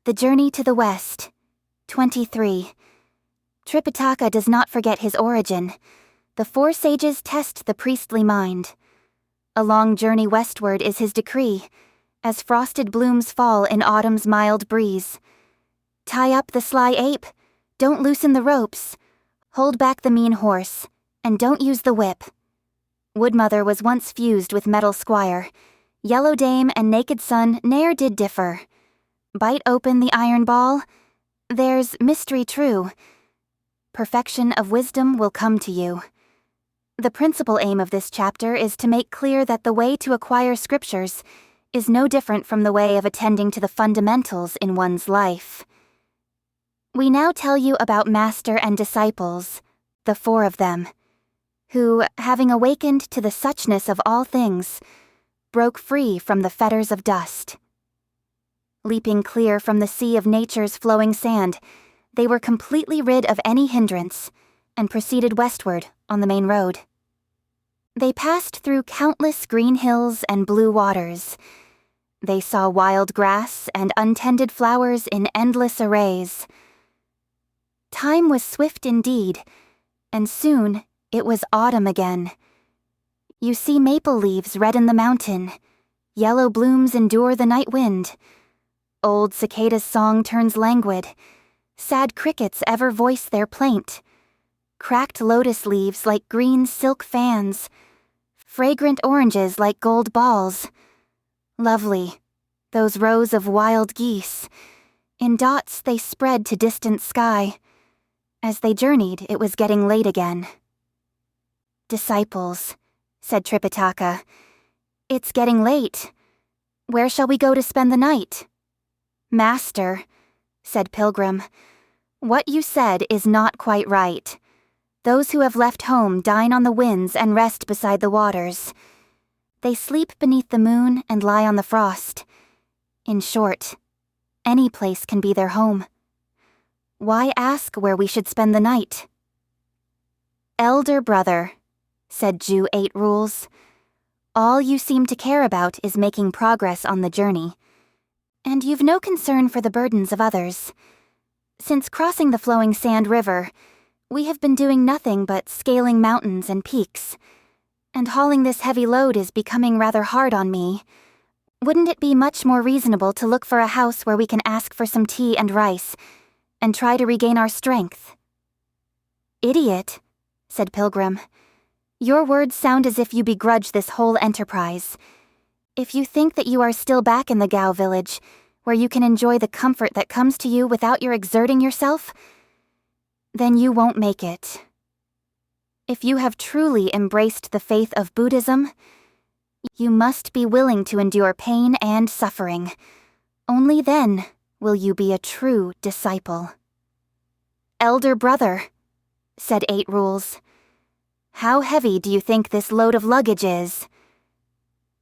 The Journey to the West. 23. Tripitaka does not forget his origin. The four sages test the priestly mind. A long journey westward is his decree, as frosted blooms fall in autumn's mild breeze. Tie up the sly ape, don't loosen the ropes, hold back the mean horse, and don't use the whip. Woodmother was once fused with metal squire. Yellow dame and naked son ne'er did differ. Bite open the iron ball, there's mystery true. Perfection of wisdom will come to you. The principal aim of this chapter is to make clear that the way to acquire scriptures is no different from the way of attending to the fundamentals in one's life. We now tell you about Master and disciples, the four of them, who, having awakened to the suchness of all things, broke free from the fetters of dust. Leaping clear from the sea of nature's flowing sand, they were completely rid of any hindrance and proceeded westward on the main road. They passed through countless green hills and blue waters. They saw wild grass and untended flowers in endless arrays. Time was swift indeed, and soon it was autumn again. You see maple leaves redden the mountain, yellow blooms endure the night wind. Old cicada's song turns languid, sad crickets ever voice their plaint. Cracked lotus leaves like green silk fans, fragrant oranges like gold balls. Lovely, those rows of wild geese. In dots they spread to distant sky. As they journeyed, it was getting late again. Disciples, said Tripitaka. It's getting late. Where shall we go to spend the night? Master, said Pilgrim, what you said is not quite right. Those who have left home dine on the winds and rest beside the waters. They sleep beneath the moon and lie on the frost. In short, any place can be their home. Why ask where we should spend the night? Elder brother, said Jew 8 Rules, all you seem to care about is making progress on the journey. And you've no concern for the burdens of others. Since crossing the flowing sand river, we have been doing nothing but scaling mountains and peaks. And hauling this heavy load is becoming rather hard on me. Wouldn't it be much more reasonable to look for a house where we can ask for some tea and rice, and try to regain our strength? Idiot, said Pilgrim. Your words sound as if you begrudge this whole enterprise. If you think that you are still back in the Gao village, where you can enjoy the comfort that comes to you without your exerting yourself, then you won't make it. If you have truly embraced the faith of Buddhism, you must be willing to endure pain and suffering. Only then will you be a true disciple. Elder brother, said 8 Rules, how heavy do you think this load of luggage is?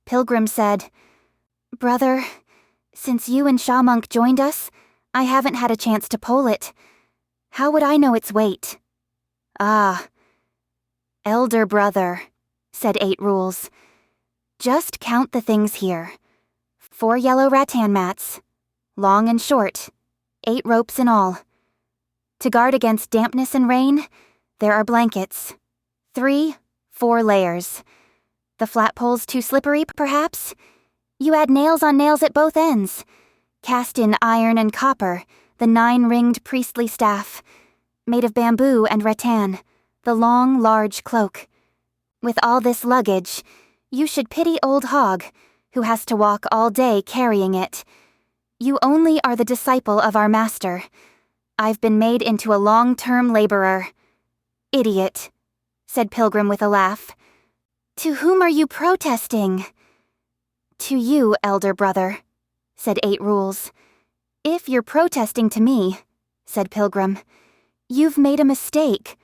Pilgrim said, Brother, since you and Shamunk joined us, I haven't had a chance to pull it. How would I know its weight? Ah. Elder brother, said 8 Rules, just count the things here. 4 yellow rattan mats, long and short, 8 ropes in all. To guard against dampness and rain, there are blankets. 3, 4 layers. The flat poles too slippery, perhaps? You add nails on nails at both ends. Cast in iron and copper, the 9-ringed priestly staff. Made of bamboo and rattan, the long, large cloak. With all this luggage, you should pity old Hog, who has to walk all day carrying it. You only are the disciple of our master. I've been made into a long-term laborer. Idiot, said Pilgrim with a laugh. To whom are you protesting? To you, elder brother, said 8 Rules. If you're protesting to me, said Pilgrim, you've made a mistake.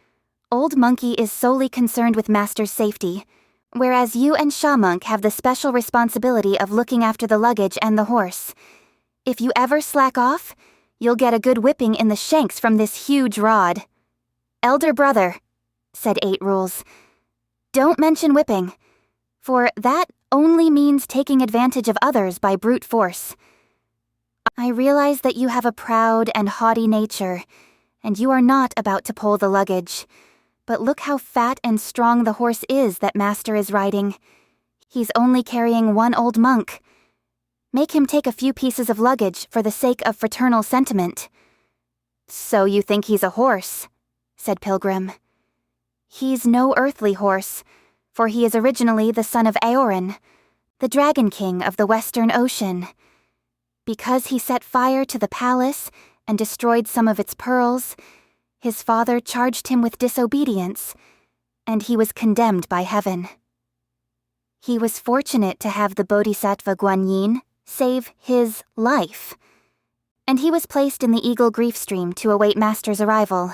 Old Monkey is solely concerned with Master's safety, whereas you and Shamunk have the special responsibility of looking after the luggage and the horse. If you ever slack off, you'll get a good whipping in the shanks from this huge rod. Elder brother, said 8 Rules, don't mention whipping, for that only means taking advantage of others by brute force. I realize that you have a proud and haughty nature, and you are not about to pull the luggage. But look how fat and strong the horse is that Master is riding. He's only carrying one old monk. Make him take a few pieces of luggage for the sake of fraternal sentiment." "So you think he's a horse?" said Pilgrim. "He's no earthly horse, for he is originally the son of Aorin, the Dragon King of the Western Ocean. Because he set fire to the palace and destroyed some of its pearls, his father charged him with disobedience, and he was condemned by heaven. He was fortunate to have the Bodhisattva Guanyin save his life, and he was placed in the Eagle Grief Stream to await Master's arrival.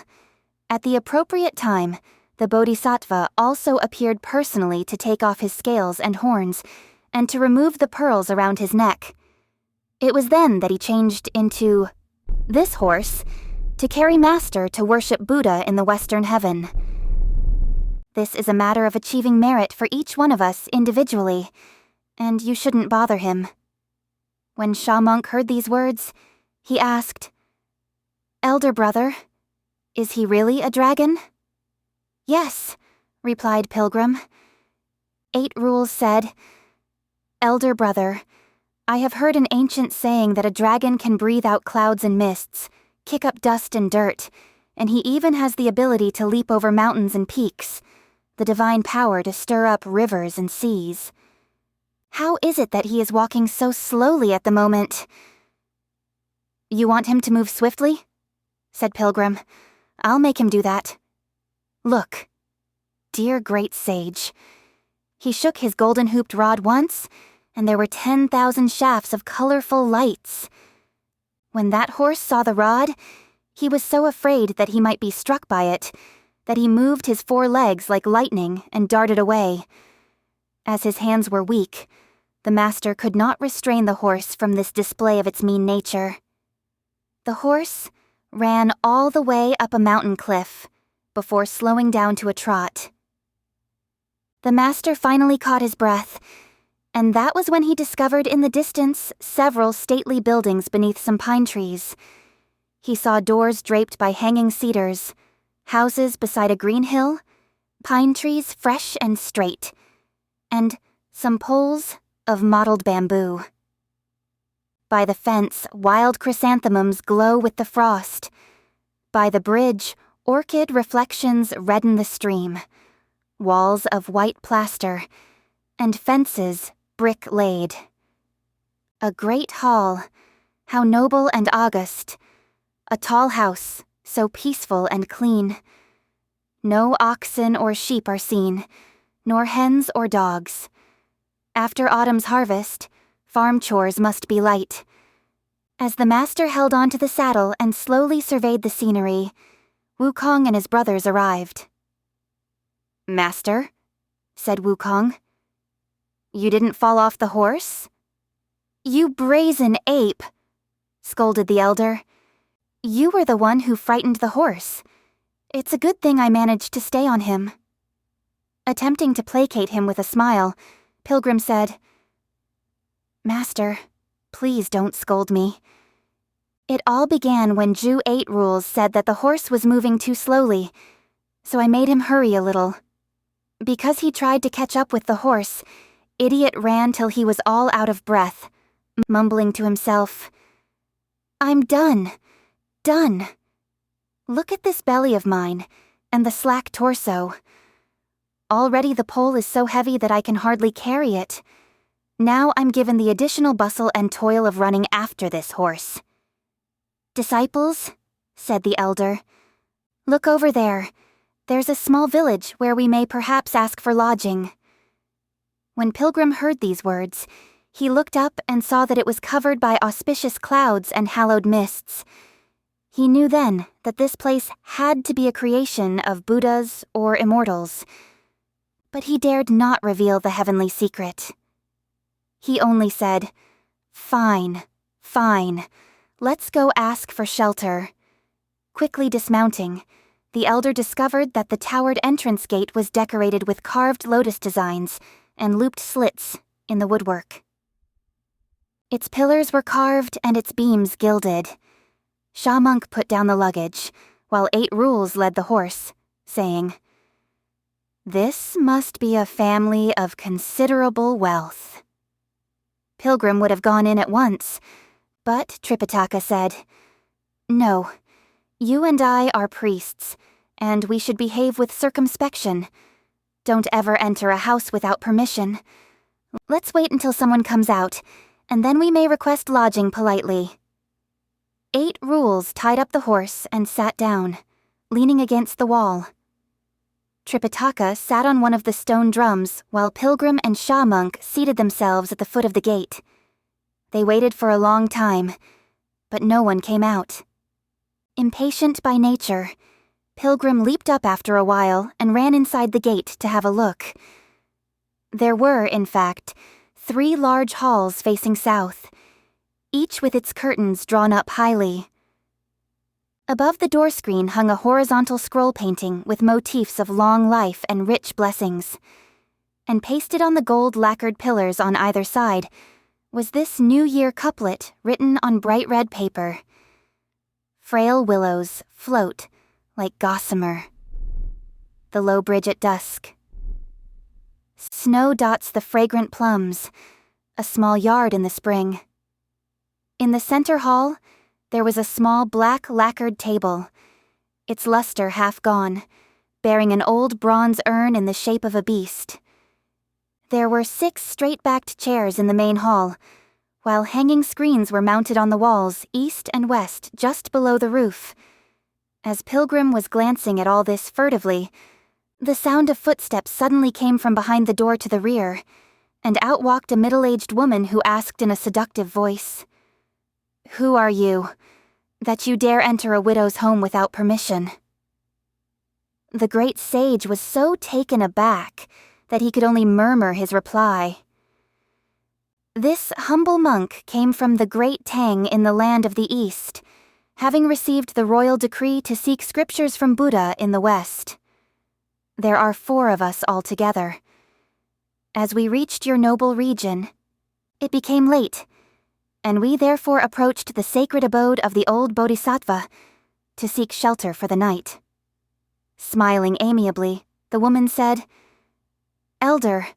At the appropriate time, the Bodhisattva also appeared personally to take off his scales and horns, and to remove the pearls around his neck. It was then that he changed into this horse to carry Master to worship Buddha in the Western Heaven. This is a matter of achieving merit for each one of us individually, and you shouldn't bother him." When Sha Monk heard these words, he asked, "Elder brother, is he really a dragon?" "Yes," replied Pilgrim. 8 Rules said, "Elder brother, I have heard an ancient saying that a dragon can breathe out clouds and mists, kick up dust and dirt, and he even has the ability to leap over mountains and peaks, the divine power to stir up rivers and seas. How is it that he is walking so slowly at the moment?" "You want him to move swiftly?" said Pilgrim. "I'll make him do that. Look, dear great sage." He shook his golden-hooped rod once, and there were 10,000 shafts of colorful lights. When that horse saw the rod, he was so afraid that he might be struck by it, that he moved his 4 legs like lightning and darted away. As his hands were weak, the Master could not restrain the horse from this display of its mean nature. The horse ran all the way up a mountain cliff, before slowing down to a trot. The Master finally caught his breath, and that was when he discovered in the distance several stately buildings beneath some pine trees. He saw doors draped by hanging cedars, houses beside a green hill, pine trees fresh and straight, and some poles of mottled bamboo. By the fence, wild chrysanthemums glow with the frost. By the bridge, orchid reflections redden the stream. Walls of white plaster, and fences brick laid. A great hall, how noble and august. A tall house, so peaceful and clean. No oxen or sheep are seen, nor hens or dogs. After autumn's harvest, farm chores must be light. As the Master held on to the saddle and slowly surveyed the scenery, Wukong and his brothers arrived. "Master," said Wukong, "you didn't fall off the horse?" "You brazen ape," scolded the elder. "You were the one who frightened the horse. It's a good thing I managed to stay on him." Attempting to placate him with a smile, Pilgrim said, "Master, please don't scold me. It all began when Ju 8 Rules said that the horse was moving too slowly, so I made him hurry a little. Because he tried to catch up with the horse, Idiot ran till he was all out of breath, mumbling to himself, 'I'm done. Done. Look at this belly of mine, and the slack torso. Already the pole is so heavy that I can hardly carry it. Now I'm given the additional bustle and toil of running after this horse.' Disciples," said the elder, "look over there. There's a small village where we may perhaps ask for lodging." When Pilgrim heard these words, he looked up and saw that it was covered by auspicious clouds and hallowed mists. He knew then that this place had to be a creation of Buddhas or Immortals, but he dared not reveal the heavenly secret. He only said, "Fine, fine. Let's go ask for shelter." Quickly dismounting, the elder discovered that the towered entrance gate was decorated with carved lotus designs and looped slits in the woodwork. Its pillars were carved and its beams gilded. Sha Monk put down the luggage, while 8 Rules led the horse, saying, "This must be a family of considerable wealth." Pilgrim would have gone in at once, but Tripitaka said, "No, you and I are priests, and we should behave with circumspection. Don't ever enter a house without permission. Let's wait until someone comes out, and then we may request lodging politely." 8 Rules tied up the horse and sat down, leaning against the wall. Tripitaka sat on one of the stone drums while Pilgrim and Sha Monk seated themselves at the foot of the gate. They waited for a long time, but no one came out. Impatient by nature, Pilgrim leaped up after a while and ran inside the gate to have a look. There were, in fact, 3 large halls facing south, each with its curtains drawn up highly. Above the door screen hung a horizontal scroll painting with motifs of long life and rich blessings. And pasted on the gold lacquered pillars on either side was this New Year couplet written on bright red paper. "Frail willows float like gossamer. The low bridge at dusk. Snow dots the fragrant plums, a small yard in the spring." In the center hall, there was a small black lacquered table, its luster half gone, bearing an old bronze urn in the shape of a beast. There were 6 straight-backed chairs in the main hall, while hanging screens were mounted on the walls east and west just below the roof. As Pilgrim was glancing at all this furtively, the sound of footsteps suddenly came from behind the door to the rear, and out walked a middle-aged woman who asked in a seductive voice, "Who are you, that you dare enter a widow's home without permission?" The great sage was so taken aback that he could only murmur his reply. This humble monk came from the Great Tang in the land of the East, having received the royal decree to seek scriptures from Buddha in the West. There are 4 of us altogether. As we reached your noble region, it became late, and we therefore approached the sacred abode of the old Bodhisattva to seek shelter for the night. Smiling amiably, the woman said, "Elder,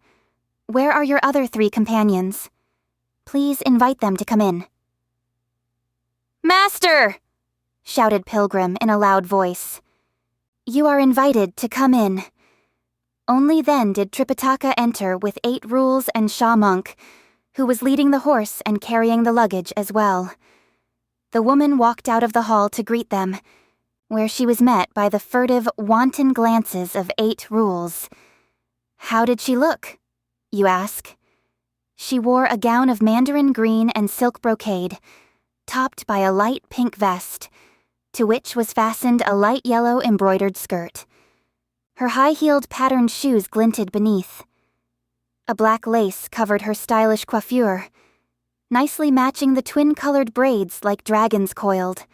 where are your other 3 companions? Please invite them to come in." "Master!" shouted Pilgrim in a loud voice. "You are invited to come in." Only then did Tripitaka enter with 8 Rules and Sha Monk, who was leading the horse and carrying the luggage as well. The woman walked out of the hall to greet them, where she was met by the furtive, wanton glances of 8 Rules. How did she look, you ask? She wore a gown of mandarin green and silk brocade, topped by a light pink vest, to which was fastened a light yellow embroidered skirt. Her high-heeled patterned shoes glinted beneath. A black lace covered her stylish coiffure, nicely matching the twin-colored braids like dragons coiled.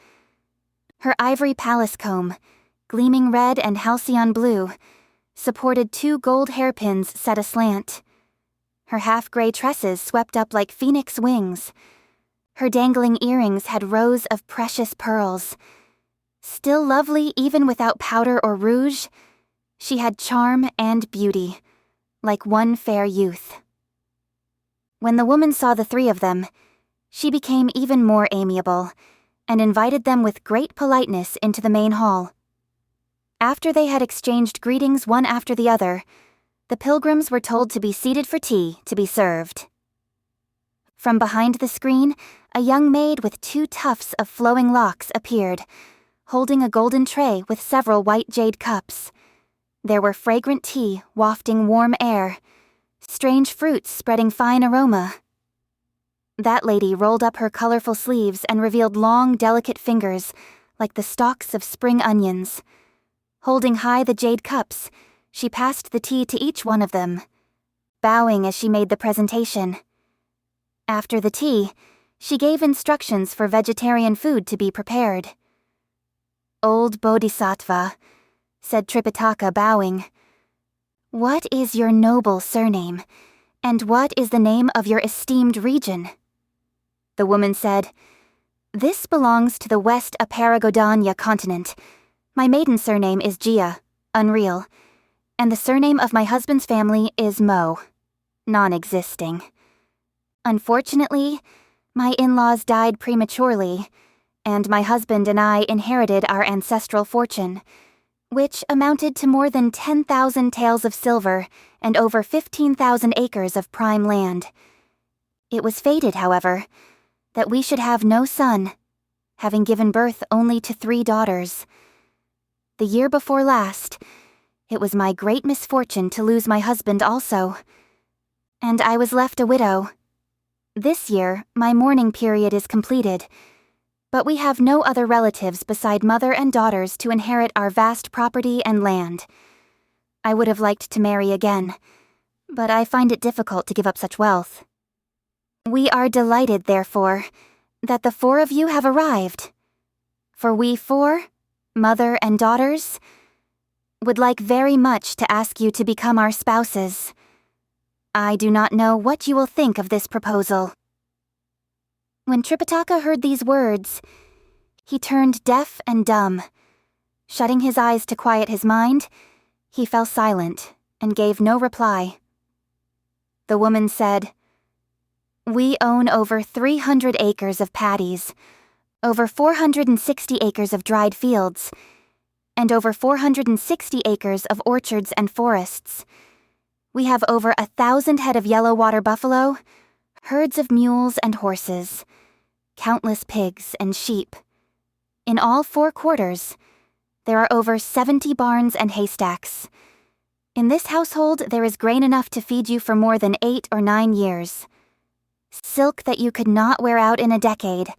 Her ivory palace comb, gleaming red and halcyon blue, supported 2 gold hairpins set aslant. Her half-gray tresses swept up like phoenix wings. Her dangling earrings had rows of precious pearls. Still lovely even without powder or rouge, she had charm and beauty, like one fair youth. When the woman saw the 3 of them, she became even more amiable, and invited them with great politeness into the main hall. After they had exchanged greetings one after the other, the pilgrims were told to be seated for tea to be served. From behind the screen, a young maid with 2 tufts of flowing locks appeared, holding a golden tray with several white jade cups. There were fragrant tea wafting warm air, strange fruits spreading fine aroma. That lady rolled up her colorful sleeves and revealed long, delicate fingers, like the stalks of spring onions. Holding high the jade cups, she passed the tea to each one of them, bowing as she made the presentation. After the tea, she gave instructions for vegetarian food to be prepared. "Old Bodhisattva," said Tripitaka, bowing. "What is your noble surname, and what is the name of your esteemed region?" The woman said, "This belongs to the West Aparagodania continent. My maiden surname is Gia, unreal, and the surname of my husband's family is Mo, non-existing. Unfortunately, my in-laws died prematurely, and my husband and I inherited our ancestral fortune, which amounted to more than 10,000 taels of silver and over 15,000 acres of prime land. It was fated, however, that we should have no son, having given birth only to 3 daughters. The year before last, it was my great misfortune to lose my husband also, and I was left a widow. This year, my mourning period is completed, but we have no other relatives beside mother and daughters to inherit our vast property and land. I would have liked to marry again, but I find it difficult to give up such wealth. We are delighted, therefore, that the 4 of you have arrived. For we 4, mother and daughters, would like very much to ask you to become our spouses. I do not know what you will think of this proposal." When Tripitaka heard these words, he turned deaf and dumb. Shutting his eyes to quiet his mind, he fell silent and gave no reply. The woman said, "We own over 300 acres of paddies, over 460 acres of dried fields, and over 460 acres of orchards and forests. We have over 1,000 head of yellow water buffalo, herds of mules and horses, countless pigs and sheep. In all 4 quarters, there are over 70 barns and haystacks. In this household, there is grain enough to feed you for more than 8 or 9 years. Silk that you could not wear out in a decade.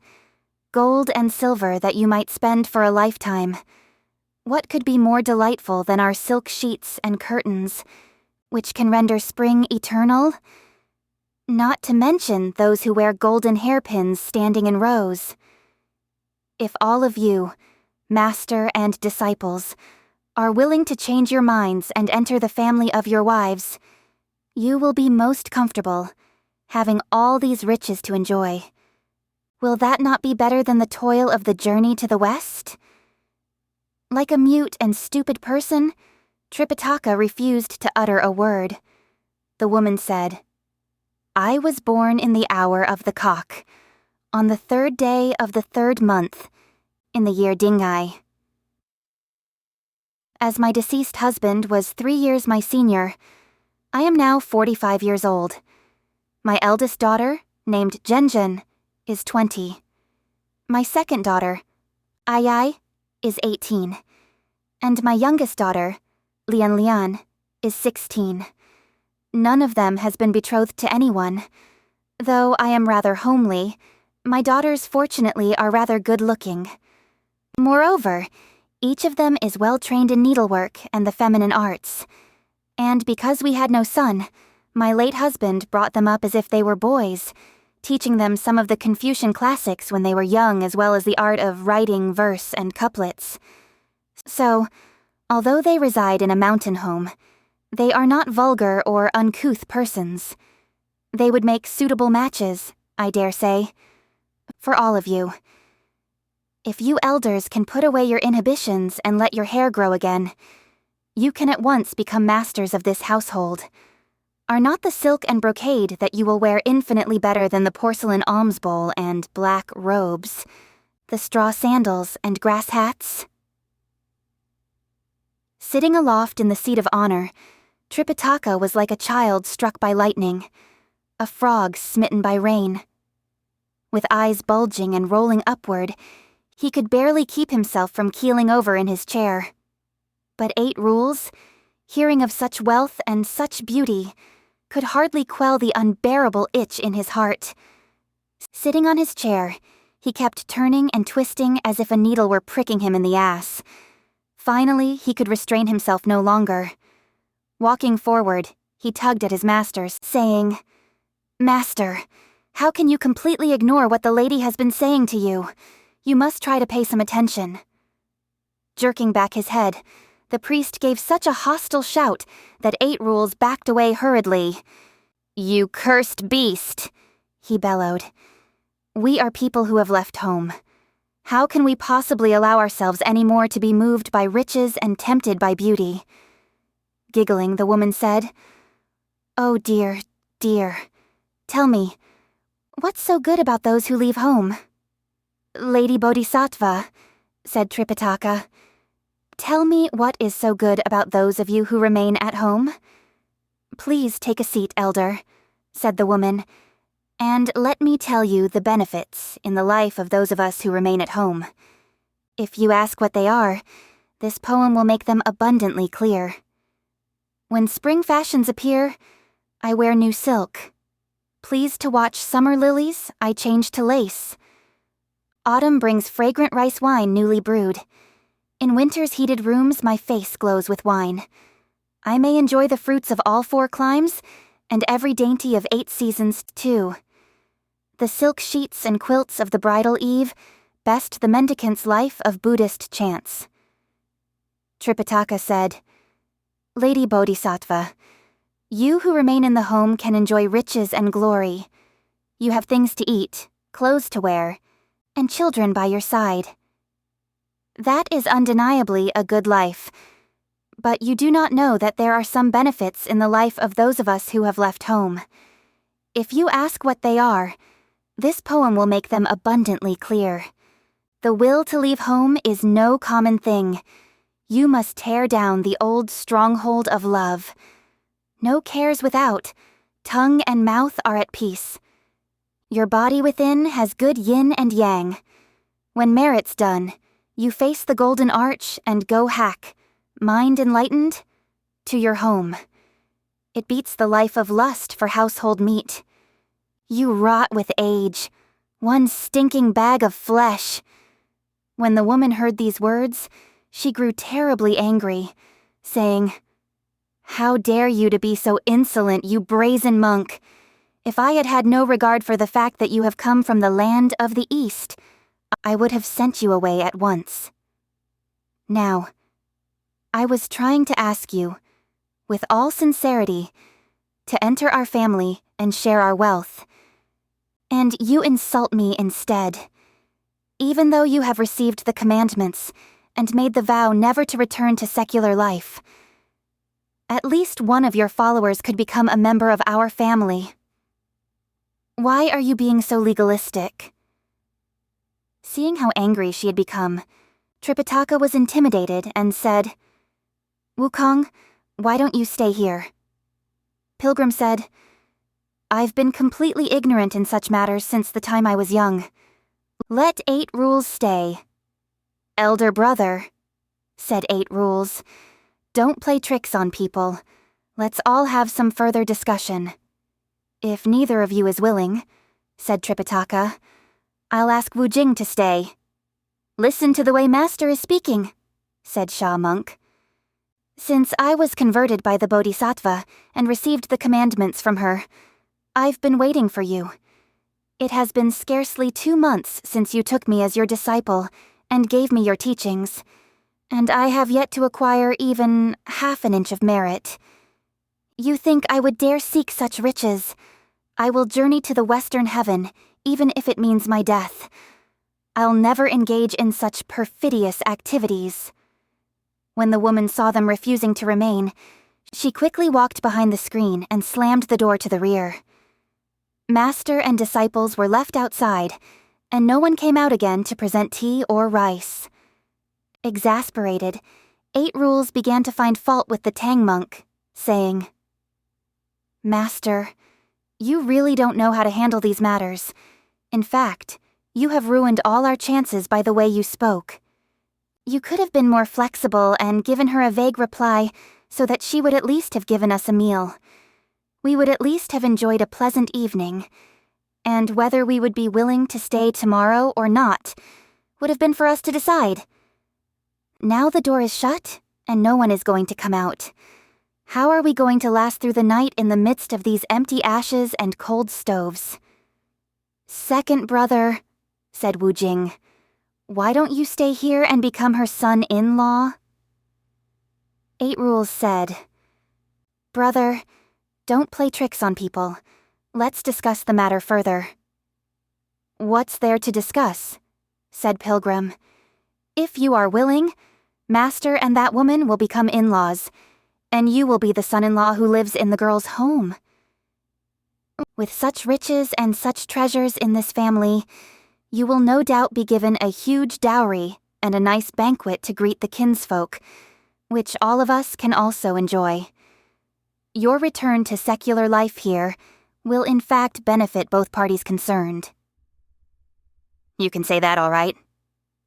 Gold and silver that you might spend for a lifetime. What could be more delightful than our silk sheets and curtains, which can render spring eternal? Not to mention those who wear golden hairpins standing in rows. If all of you, master and disciples, are willing to change your minds and enter the family of your wives, you will be most comfortable, having all these riches to enjoy. Will that not be better than the toil of the journey to the west?" Like a mute and stupid person, Tripitaka refused to utter a word. The woman said, "I was born in the hour of the cock, on the 3rd day of the 3rd month, in the year Dingai. As my deceased husband was 3 years my senior, I am now 45 years old. My eldest daughter, named Genjin, is 20. My second daughter, Ai, is 18. And my youngest daughter, Lian Lian, is 16. None of them has been betrothed to anyone. Though I am rather homely, my daughters fortunately are rather good-looking. Moreover, each of them is well trained in needlework and the feminine arts. And because we had no son, my late husband brought them up as if they were boys, teaching them some of the Confucian classics when they were young, as well as the art of writing verse and couplets. So, although they reside in a mountain home, they are not vulgar or uncouth persons. They would make suitable matches, I dare say, for all of you. If you elders can put away your inhibitions and let your hair grow again, you can at once become masters of this household. Are not the silk and brocade that you will wear infinitely better than the porcelain alms bowl and black robes, the straw sandals and grass hats?" Sitting aloft in the seat of honor, Tripitaka was like a child struck by lightning, a frog smitten by rain. With eyes bulging and rolling upward, he could barely keep himself from keeling over in his chair. But 8 Rules, hearing of such wealth and such beauty, could hardly quell the unbearable itch in his heart. Sitting on his chair, he kept turning and twisting as if a needle were pricking him in the ass. Finally, he could restrain himself no longer. Walking forward, he tugged at his master's, saying, "Master, how can you completely ignore what the lady has been saying to you? You must try to pay some attention." Jerking back his head, the priest gave such a hostile shout that 8 Rules backed away hurriedly. "You cursed beast," he bellowed. We are people who have left home. How can we possibly allow ourselves any more to be moved by riches and tempted by beauty? Giggling, the woman said, "Oh dear, dear. Tell me, what's so good about those who leave home?" "Lady Bodhisattva," said Tripitaka, "tell me what is so good about those of you who remain at home?" "Please take a seat, elder," said the woman, "and let me tell you the benefits in the life of those of us who remain at home. If you ask what they are, this poem will make them abundantly clear. When spring fashions appear, I wear new silk. Pleased to watch summer lilies, I change to lace. Autumn brings fragrant rice wine newly brewed. In winter's heated rooms, my face glows with wine. I may enjoy the fruits of all 4 climes, and every dainty of 8 seasons too. The silk sheets and quilts of the bridal eve best the mendicant's life of Buddhist chants." Tripitaka said, "Lady Bodhisattva, you who remain in the home can enjoy riches and glory. You have things to eat, clothes to wear, and children by your side. That is undeniably a good life, but you do not know that there are some benefits in the life of those of us who have left home. If you ask what they are, this poem will make them abundantly clear. The will to leave home is no common thing. You must tear down the old stronghold of love. No cares without, tongue and mouth are at peace. Your body within has good yin and yang. When merit's done, you face the golden arch and go hack, mind enlightened, to your home. It beats the life of lust for household meat. You rot with age, one stinking bag of flesh." When the woman heard these words, she grew terribly angry, saying, "How dare you to be so insolent, you brazen monk? If I had had no regard for the fact that you have come from the land of the East, I would have sent you away at once. Now, I was trying to ask you, with all sincerity, to enter our family and share our wealth. And you insult me instead. Even though you have received the commandments and made the vow never to return to secular life, at least one of your followers could become a member of our family. Why are you being so legalistic?" Seeing how angry she had become, Tripitaka was intimidated and said, "Wukong, why don't you stay here?" Pilgrim said, "I've been completely ignorant in such matters since the time I was young. Let 8 Rules stay." "Elder brother," said 8 Rules, "don't play tricks on people. Let's all have some further discussion." "If neither of you is willing," said Tripitaka, "I'll ask Wu Jing to stay." "Listen to the way Master is speaking," said Sha Monk. "Since I was converted by the Bodhisattva and received the commandments from her, I've been waiting for you. It has been scarcely 2 months since you took me as your disciple and gave me your teachings, and I have yet to acquire even half an inch of merit. You think I would dare seek such riches? I will journey to the Western Heaven, even if it means my death. I'll never engage in such perfidious activities." When the woman saw them refusing to remain, she quickly walked behind the screen and slammed the door to the rear. Master and disciples were left outside, and no one came out again to present tea or rice. Exasperated, 8 Rules began to find fault with the Tang monk, saying, "Master, you really don't know how to handle these matters. In fact, you have ruined all our chances by the way you spoke. You could have been more flexible and given her a vague reply so that she would at least have given us a meal. We would at least have enjoyed a pleasant evening, and whether we would be willing to stay tomorrow or not would have been for us to decide. Now the door is shut, and no one is going to come out. How are we going to last through the night in the midst of these empty ashes and cold stoves?" "Second brother," said Wu Jing, "why don't you stay here and become her son-in-law?" 8 Rules said, "Brother, don't play tricks on people. Let's discuss the matter further." "What's there to discuss?" said Pilgrim. "If you are willing, Master and that woman will become in-laws, and you will be the son-in-law who lives in the girl's home. With such riches and such treasures in this family, you will no doubt be given a huge dowry and a nice banquet to greet the kinsfolk, which all of us can also enjoy. Your return to secular life here will in fact benefit both parties concerned." "You can say that all right,"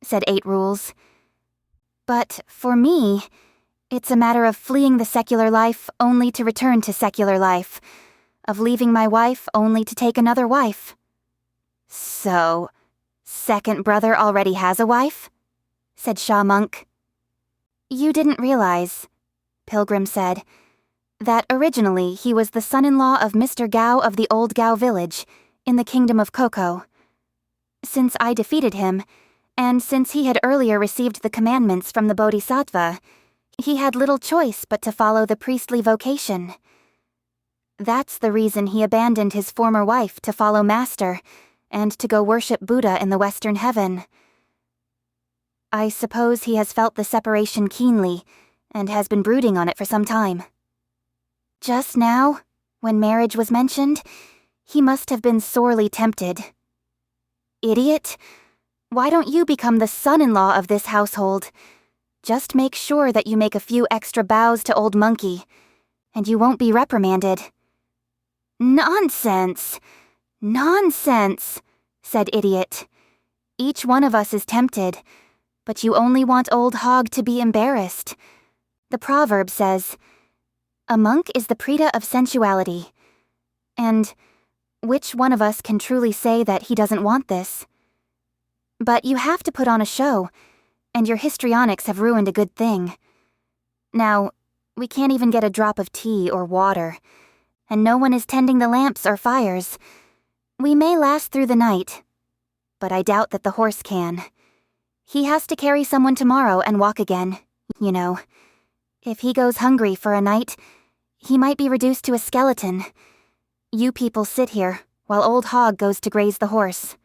said 8 Rules. "But for me, it's a matter of fleeing the secular life only to return to secular life, of leaving my wife only to take another wife." "So, second brother already has a wife?" said Shaw Monk. "You didn't realize," Pilgrim said, "that originally he was the son-in-law of Mr. Gao of the Old Gao village, in the Kingdom of Coco. Since I defeated him, and since he had earlier received the commandments from the Bodhisattva, he had little choice but to follow the priestly vocation. That's the reason he abandoned his former wife to follow Master, and to go worship Buddha in the Western Heaven. I suppose he has felt the separation keenly, and has been brooding on it for some time. Just now, when marriage was mentioned, he must have been sorely tempted. Idiot! Why don't you become the son-in-law of this household? Just make sure that you make a few extra bows to Old Monkey, and you won't be reprimanded." "Nonsense! Nonsense!" said Idiot. "Each one of us is tempted, but you only want Old Hog to be embarrassed. The proverb says, 'A monk is the preda of sensuality.' And which one of us can truly say that he doesn't want this? But you have to put on a show, and your histrionics have ruined a good thing. Now, we can't even get a drop of tea or water, and no one is tending the lamps or fires. We may last through the night, but I doubt that the horse can. He has to carry someone tomorrow and walk again, you know. If he goes hungry for a night, he might be reduced to a skeleton. You people sit here, while Old Hog goes to graze the horse."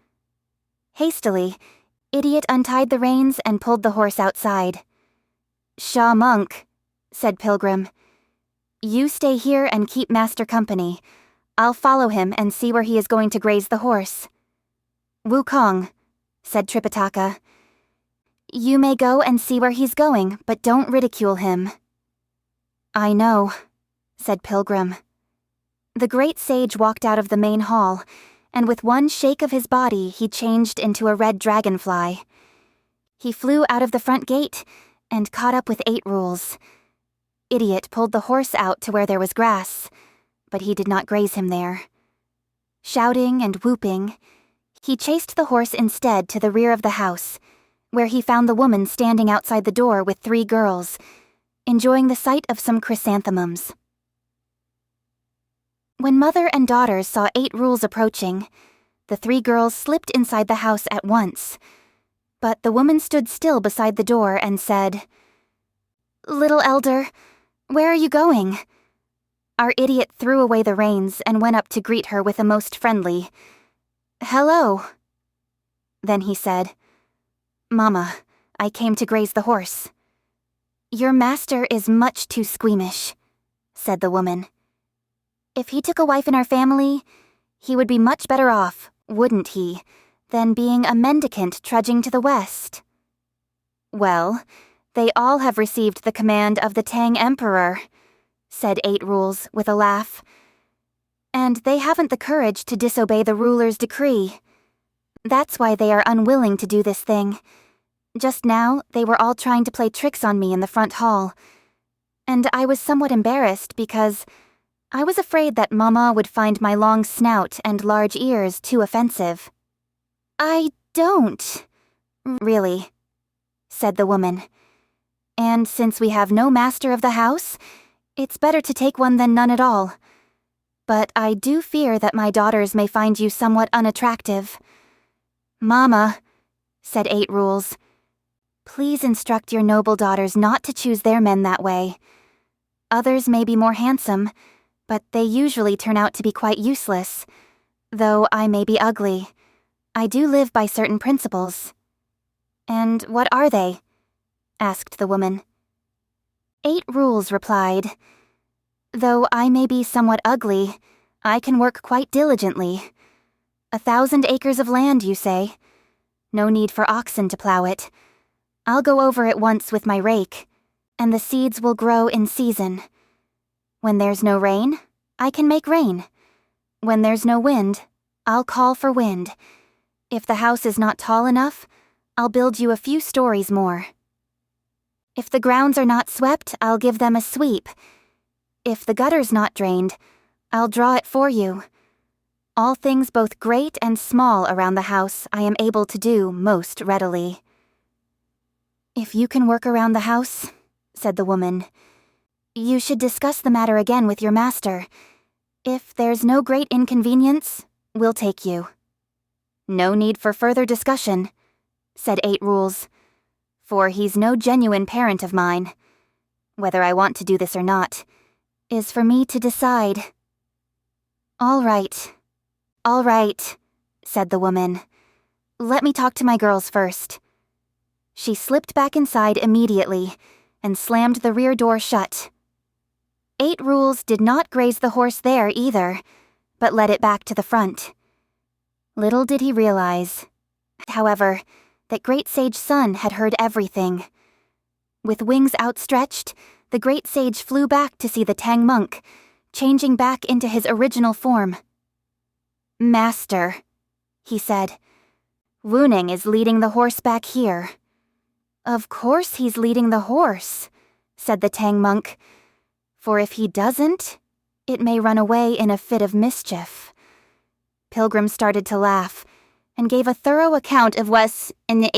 Hastily, Idiot untied the reins and pulled the horse outside. "Shaw Monk," said Pilgrim, "you stay here and keep Master company. I'll follow him and see where he is going to graze the horse." "Wukong," said Tripitaka, "you may go and see where he's going, but don't ridicule him." "I know," said Pilgrim. The great sage walked out of the main hall, and with one shake of his body he changed into a red dragonfly. He flew out of the front gate and caught up with 8 Rules. Idiot pulled the horse out to where there was grass, but he did not graze him there. Shouting and whooping, he chased the horse instead to the rear of the house, where he found the woman standing outside the door with 3 girls, enjoying the sight of some chrysanthemums. When mother and daughters saw 8 Rules approaching, the 3 girls slipped inside the house at once. But the woman stood still beside the door and said, "Little elder, where are you going?" Our idiot threw away the reins and went up to greet her with a most friendly, "Hello." Then he said, "Mama, I came to graze the horse." "Your master is much too squeamish," said the woman. "If he took a wife in our family, he would be much better off, wouldn't he, than being a mendicant trudging to the west?" "Well, they all have received the command of the Tang Emperor," said 8 Rules with a laugh. "And they haven't the courage to disobey the ruler's decree. That's why they are unwilling to do this thing. Just now, they were all trying to play tricks on me in the front hall. And I was somewhat embarrassed because I was afraid that Mama would find my long snout and large ears too offensive." "I don't, really," said the woman. "And since we have no master of the house, it's better to take one than none at all. But I do fear that my daughters may find you somewhat unattractive." "Mama," said 8 Rules, "please instruct your noble daughters not to choose their men that way. Others may be more handsome, but they usually turn out to be quite useless, though I may be ugly. I do live by certain principles." "And what are they?" asked the woman. 8 Rules replied, "Though I may be somewhat ugly, I can work quite diligently. 1,000 acres of land, you say? No need for oxen to plow it. I'll go over it once with my rake, and the seeds will grow in season. When there's no rain, I can make rain. When there's no wind, I'll call for wind. If the house is not tall enough, I'll build you a few stories more. If the grounds are not swept, I'll give them a sweep. If the gutter's not drained, I'll draw it for you. All things both great and small around the house I am able to do most readily." "If you can work around the house," said the woman, "you should discuss the matter again with your master. If there's no great inconvenience, we'll take you." "No need for further discussion," said 8 Rules, "for he's no genuine parent of mine. Whether I want to do this or not is for me to decide." All right, said the woman. "Let me talk to my girls first." She slipped back inside immediately and slammed the rear door shut. 8 Rules did not graze the horse there either, but led it back to the front. Little did he realize, however, that Great Sage Sun had heard everything. With wings outstretched, the Great Sage flew back to see the Tang monk, changing back into his original form. "Master," he said, "Wukong is leading the horse back here." "Of course he's leading the horse," said the Tang monk, "for if he doesn't, it may run away in a fit of mischief." Pilgrim started to laugh and gave a thorough account of what's in the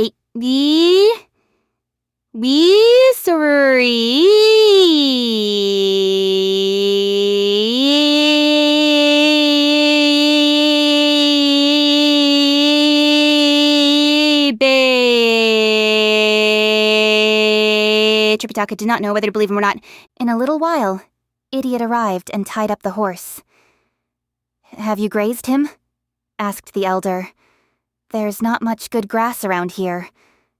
Tripitaka did not know whether to believe him or not. In a little while, Idiot arrived and tied up the horse. "Have you grazed him?" asked the elder. "There's not much good grass around here,"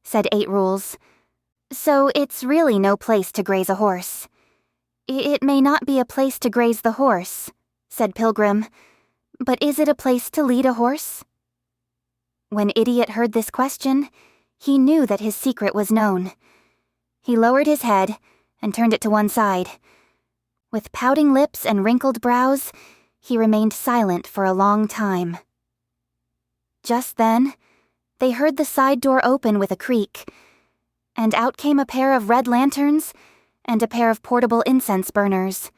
said 8 Rules. "So it's really no place to graze a horse." "It may not be a place to graze the horse," said Pilgrim, "but is it a place to lead a horse?" When Idiot heard this question, he knew that his secret was known. He lowered his head and turned it to one side. With pouting lips and wrinkled brows, he remained silent for a long time. Just then, they heard the side door open with a creak, and out came a pair of red lanterns and a pair of portable incense burners.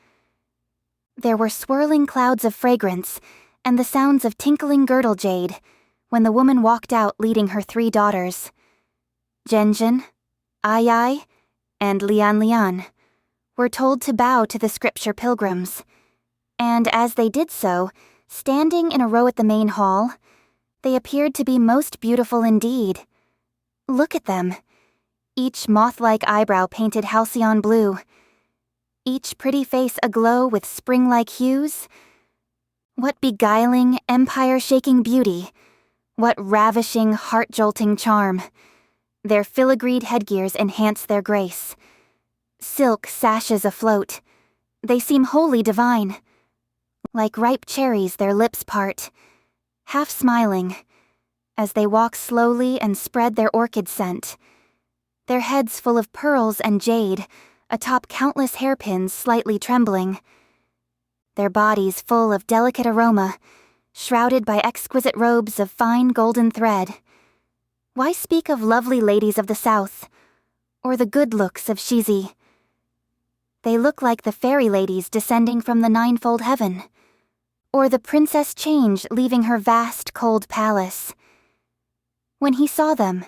There were swirling clouds of fragrance and the sounds of tinkling girdle jade when the woman walked out leading her 3 daughters. Genjin, Ai, and Lian were told to bow to the scripture pilgrims, and as they did so, standing in a row at the main hall, they appeared to be most beautiful indeed. Look at them, each moth-like eyebrow painted halcyon blue, each pretty face aglow with spring-like hues. What beguiling, empire-shaking beauty, what ravishing, heart-jolting charm. Their filigreed headgears enhance their grace. Silk sashes afloat, they seem wholly divine. Like ripe cherries their lips part, half smiling, as they walk slowly and spread their orchid scent. Their heads full of pearls and jade, atop countless hairpins slightly trembling. Their bodies full of delicate aroma, shrouded by exquisite robes of fine golden thread. Why speak of lovely ladies of the south, or the good looks of Shizi? They look like the fairy ladies descending from the ninefold heaven, or the Princess Change leaving her vast, cold palace. When he saw them,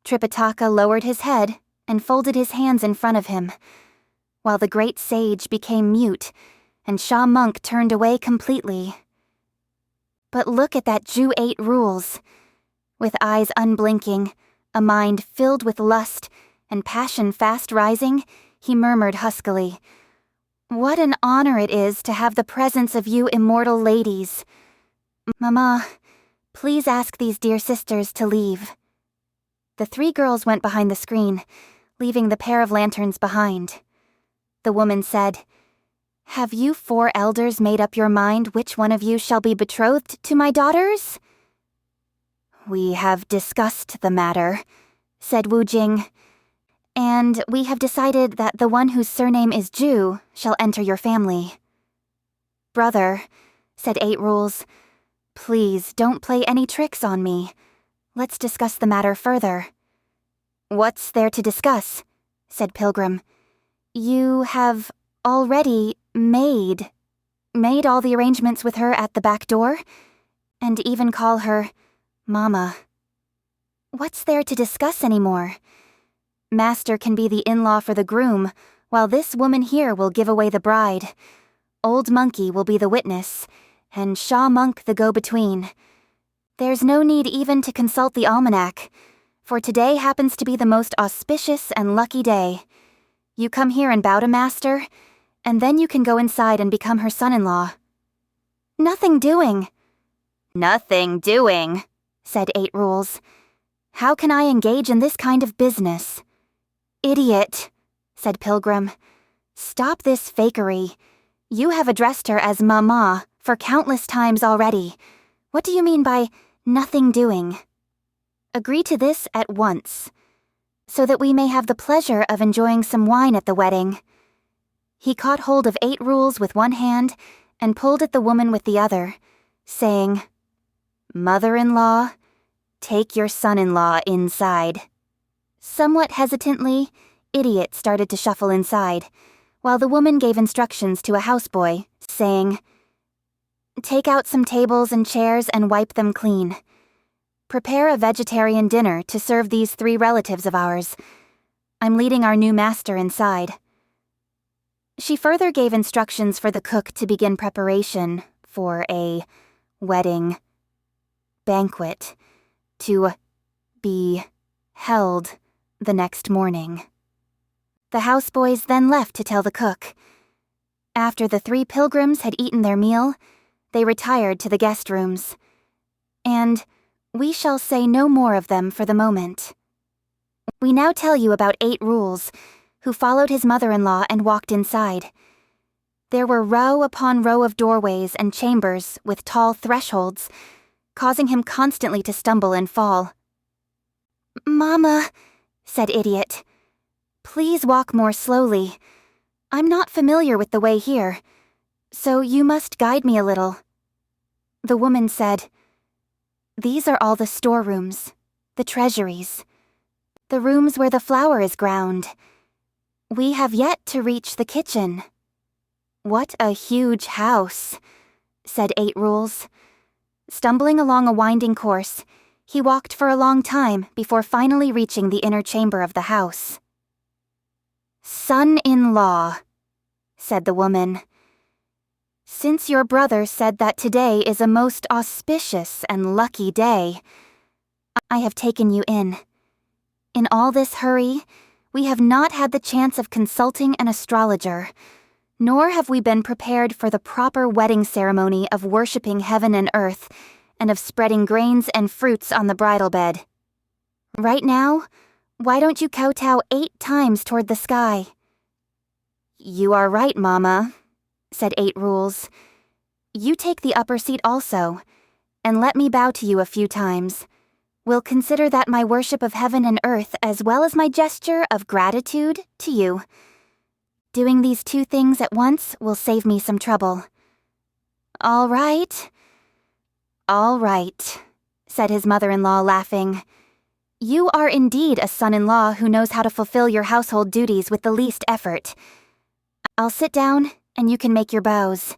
Tripitaka lowered his head and folded his hands in front of him, while the great sage became mute and Sha Monk turned away completely. But look at that Jew 8 Rules. With eyes unblinking, a mind filled with lust, and passion fast rising, he murmured huskily, "What an honor it is to have the presence of you immortal ladies. Mama, Please ask these dear sisters to leave." The 3 girls went behind the screen, leaving the pair of lanterns behind. The woman said, "Have you 4 elders made up your mind which one of you shall be betrothed to my daughters?" "We have discussed the matter," said Wu Jing, "and we have decided that the one whose surname is Ju shall enter your family." "Brother," said 8 Rules, "please don't play any tricks on me. Let's discuss the matter further." "What's there to discuss?" said Pilgrim. "You have already made all the arrangements with her at the back door, and even call her Mama. What's there to discuss anymore? Master can be the in-law for the groom, while this woman here will give away the bride. Old Monkey will be the witness, and Shaw Monk the go-between. There's no need even to consult the almanac, for today happens to be the most auspicious and lucky day. You come here and bow to Master, and then you can go inside and become her son-in-law." "Nothing doing." "Nothing doing," said 8 Rules. "How can I engage in this kind of business?" "Idiot," said Pilgrim. "Stop this fakery. You have addressed her as Mama for countless times already. What do you mean by nothing doing? Agree to this at once, so that we may have the pleasure of enjoying some wine at the wedding." He caught hold of 8 Rules with one hand and pulled at the woman with the other, saying, "Mother-in-law, take your son-in-law inside." Somewhat hesitantly, Idiot started to shuffle inside, while the woman gave instructions to a houseboy, saying, "Take out some tables and chairs and wipe them clean. Prepare a vegetarian dinner to serve these 3 relatives of ours. I'm leading our new master inside." She further gave instructions for the cook to begin preparation for a wedding banquet to be held the next morning. The houseboys then left to tell the cook. After the 3 pilgrims had eaten their meal, they retired to the guest rooms. And we shall say no more of them for the moment. We now tell you about 8 Rules, who followed his mother-in-law and walked inside. There were row upon row of doorways and chambers with tall thresholds, causing him constantly to stumble and fall. "Mama," said Idiot, "please walk more slowly. I'm not familiar with the way here, so you must guide me a little." The woman said, "These are all the storerooms, the treasuries, the rooms where the flour is ground. We have yet to reach the kitchen." "What a huge house," said 8 Rules. Stumbling along a winding course, he walked for a long time before finally reaching the inner chamber of the house. "Son-in-law," said the woman, "since your brother said that today is a most auspicious and lucky day, I have taken you in. In all this hurry, we have not had the chance of consulting an astrologer, nor have we been prepared for the proper wedding ceremony of worshipping heaven and earth, and of spreading grains and fruits on the bridal bed. Right now, why don't you kowtow 8 times toward the sky?" "You are right, Mama," said 8 Rules. "You take the upper seat also, and let me bow to you a few times. We'll consider that my worship of heaven and earth as well as my gesture of gratitude to you. Doing these 2 things at once will save me some trouble." All right, said his mother-in-law, laughing. "You are indeed a son-in-law who knows how to fulfill your household duties with the least effort. I'll sit down, and you can make your bows."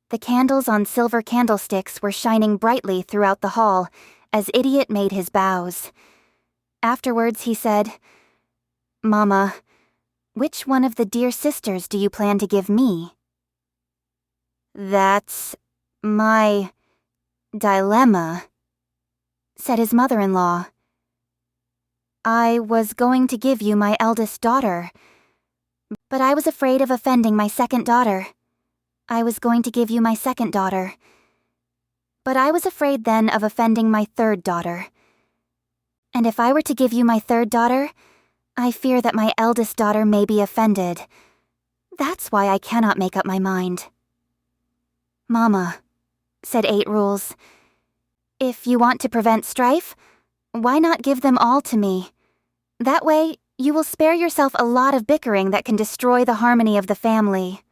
The candles on silver candlesticks were shining brightly throughout the hall as Idiot made his bows. Afterwards he said, "Mama, which one of the dear sisters do you plan to give me?" "That's my dilemma," said his mother-in-law. "I was going to give you my eldest daughter, but I was afraid of offending my second daughter. I was going to give you my second daughter. But I was afraid then of offending my third daughter. And if I were to give you my third daughter, I fear that my eldest daughter may be offended. That's why I cannot make up my mind." "Mama," said 8 Rules, "if you want to prevent strife, why not give them all to me? That way, you will spare yourself a lot of bickering that can destroy the harmony of the family."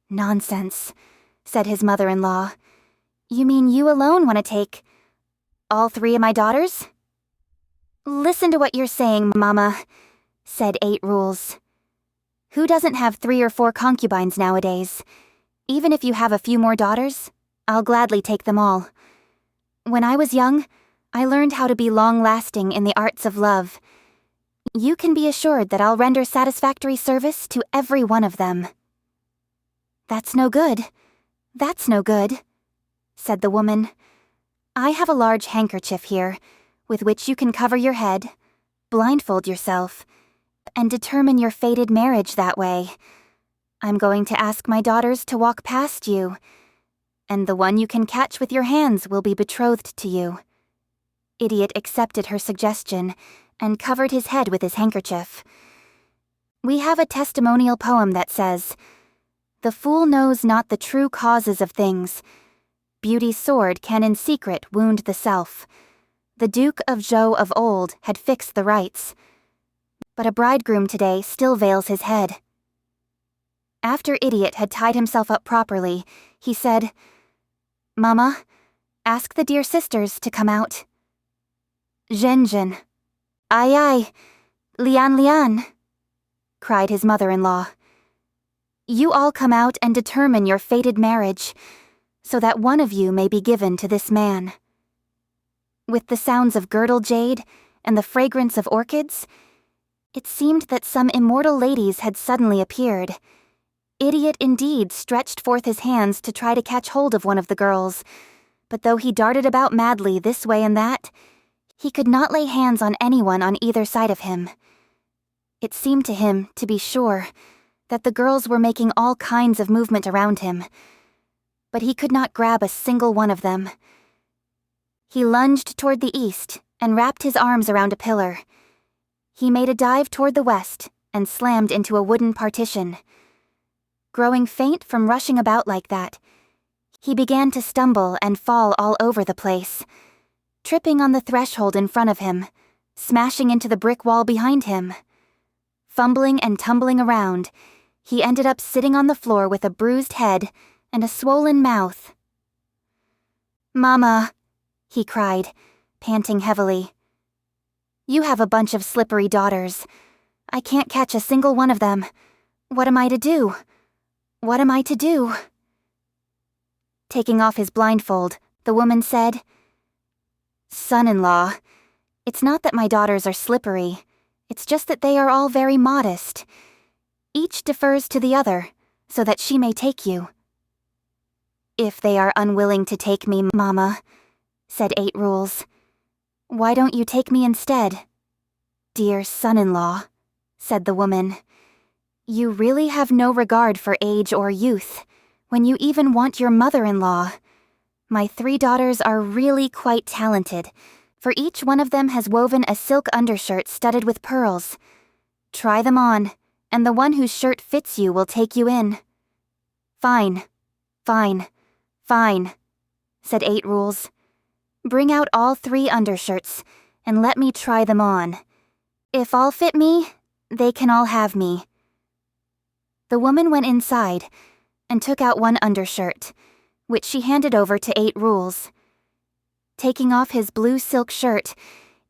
"Nonsense," said his mother-in-law. "You mean you alone want to take all 3 of my daughters?" "Listen to what you're saying, Mama," said 8 Rules. "Who doesn't have 3 or 4 concubines nowadays? Even if you have a few more daughters, I'll gladly take them all. When I was young, I learned how to be long-lasting in the arts of love. You can be assured that I'll render satisfactory service to every one of them." "That's no good. That's no good," said the woman. "I have a large handkerchief here, with which you can cover your head, blindfold yourself, and determine your fated marriage that way. I'm going to ask my daughters to walk past you, and the one you can catch with your hands will be betrothed to you." Idiot accepted her suggestion and covered his head with his handkerchief. We have a testimonial poem that says, "The fool knows not the true causes of things. Beauty's sword can in secret wound the self. The Duke of Zhou of old had fixed the rights, but a bridegroom today still veils his head." After Idiot had tied himself up properly, he said, "Mama, ask the dear sisters to come out." "Zhen. Aye aye, Lian," cried his mother-in-law. "You all come out and determine your fated marriage, so that one of you may be given to this man." With the sounds of girdle jade and the fragrance of orchids, it seemed that some immortal ladies had suddenly appeared. Idiot indeed stretched forth his hands to try to catch hold of one of the girls, but though he darted about madly this way and that, he could not lay hands on anyone on either side of him. It seemed to him, to be sure, that the girls were making all kinds of movement around him, but he could not grab a single one of them. He lunged toward the east and wrapped his arms around a pillar. He made a dive toward the west and slammed into a wooden partition. Growing faint from rushing about like that, he began to stumble and fall all over the place, tripping on the threshold in front of him, smashing into the brick wall behind him. Fumbling and tumbling around, he ended up sitting on the floor with a bruised head and a swollen mouth. "Mama," he cried, panting heavily. "You have a bunch of slippery daughters. I can't catch a single one of them. What am I to do? What am I to do?" Taking off his blindfold, the woman said, "Son-in-law, it's not that my daughters are slippery. It's just that they are all very modest. Each defers to the other, so that she may take you." "If they are unwilling to take me, Mama," said 8 Rules, "why don't you take me instead?" "Dear son-in-law," said the woman, "you really have no regard for age or youth, when you even want your mother-in-law. My 3 daughters are really quite talented, for each one of them has woven a silk undershirt studded with pearls. Try them on, and the one whose shirt fits you will take you in." "Fine, fine, fine," said 8 Rules. "Bring out all 3 undershirts, and let me try them on. If all fit me, they can all have me." The woman went inside and took out one undershirt, which she handed over to 8 Rules. Taking off his blue silk shirt,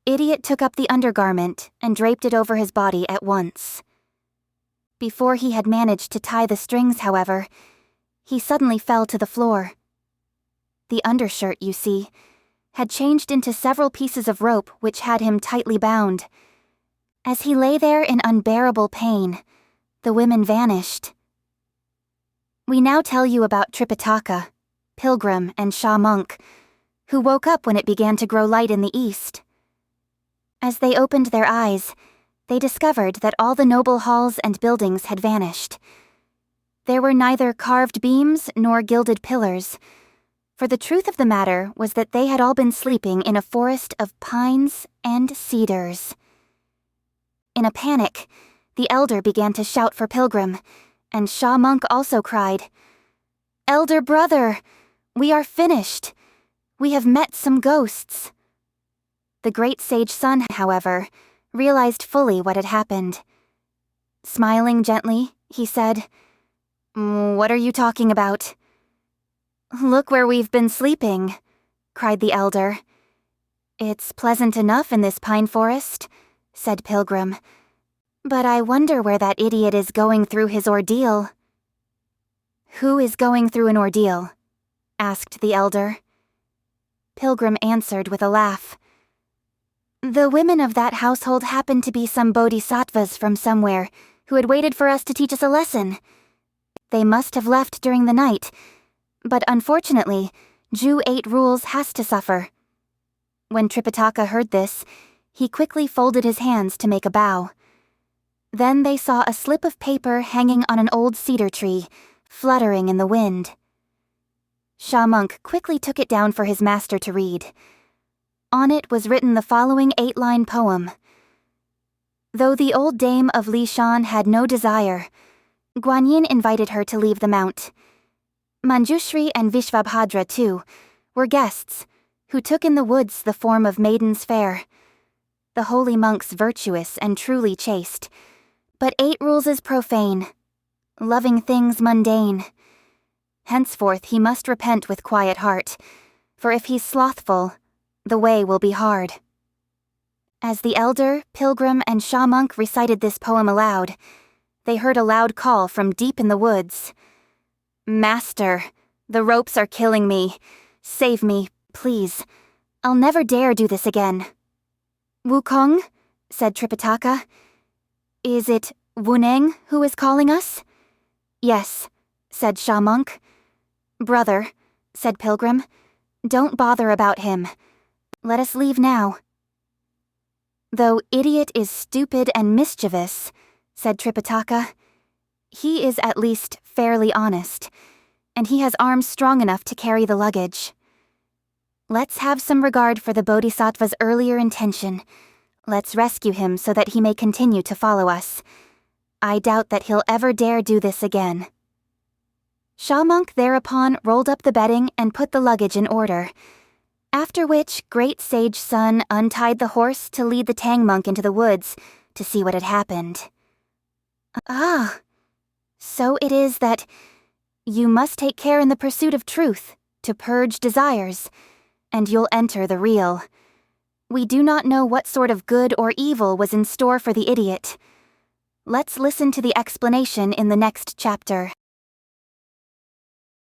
Idiot took up the undergarment and draped it over his body at once. Before he had managed to tie the strings, however, he suddenly fell to the floor. The undershirt, you see, had changed into several pieces of rope which had him tightly bound. As he lay there in unbearable pain, the women vanished. We now tell you about Tripitaka, pilgrim and Sha monk, who woke up when it began to grow light in the east. As they opened their eyes, they discovered that all the noble halls and buildings had vanished. There were neither carved beams nor gilded pillars, for the truth of the matter was that they had all been sleeping in a forest of pines and cedars. In a panic, the elder began to shout for Pilgrim, and Sha Monk also cried, "Elder brother, we are finished. We have met some ghosts." The great sage son, however, realized fully what had happened. Smiling gently, he said, "What are you talking about?" "Look where we've been sleeping," cried the elder. "It's pleasant enough in this pine forest," said Pilgrim, "but I wonder where that idiot is going through his ordeal." "Who is going through an ordeal?" asked the elder. Pilgrim answered with a laugh. "The women of that household happened to be some bodhisattvas from somewhere who had waited for us to teach us a lesson. They must have left during the night, but unfortunately, Jew 8 rules has to suffer." When Tripitaka heard this, he quickly folded his hands to make a bow. Then they saw a slip of paper hanging on an old cedar tree, fluttering in the wind. Sha Monk quickly took it down for his master to read. On it was written the following 8-line poem. Though the old dame of Li Shan had no desire, Guanyin invited her to leave the mount. Manjushri and Vishvabhadra, too, were guests, who took in the woods the form of maidens fair. The holy monks virtuous and truly chaste, but 8 rules is profane, loving things mundane. Henceforth he must repent with quiet heart, for if he's slothful, the way will be hard. As the elder, Pilgrim, and Sha Monk recited this poem aloud, they heard a loud call from deep in the woods. "Master, the ropes are killing me. Save me, please. I'll never dare do this again." "Wukong?" said Tripitaka. "Is it Wuneng who is calling us?" "Yes," said Sha Monk. "Brother," said Pilgrim, "don't bother about him. Let us leave now." "Though idiot is stupid and mischievous," said Tripitaka, "he is at least fairly honest, and he has arms strong enough to carry the luggage. Let's have some regard for the Bodhisattva's earlier intention. Let's rescue him so that he may continue to follow us. I doubt that he'll ever dare do this again." Sha Monk thereupon rolled up the bedding and put the luggage in order, after which great sage Sun untied the horse to lead the Tang monk into the woods to see what had happened. "Ah, so it is that you must take care in the pursuit of truth, to purge desires, and you'll enter the real. We do not know what sort of good or evil was in store for the idiot. Let's listen to the explanation in the next chapter."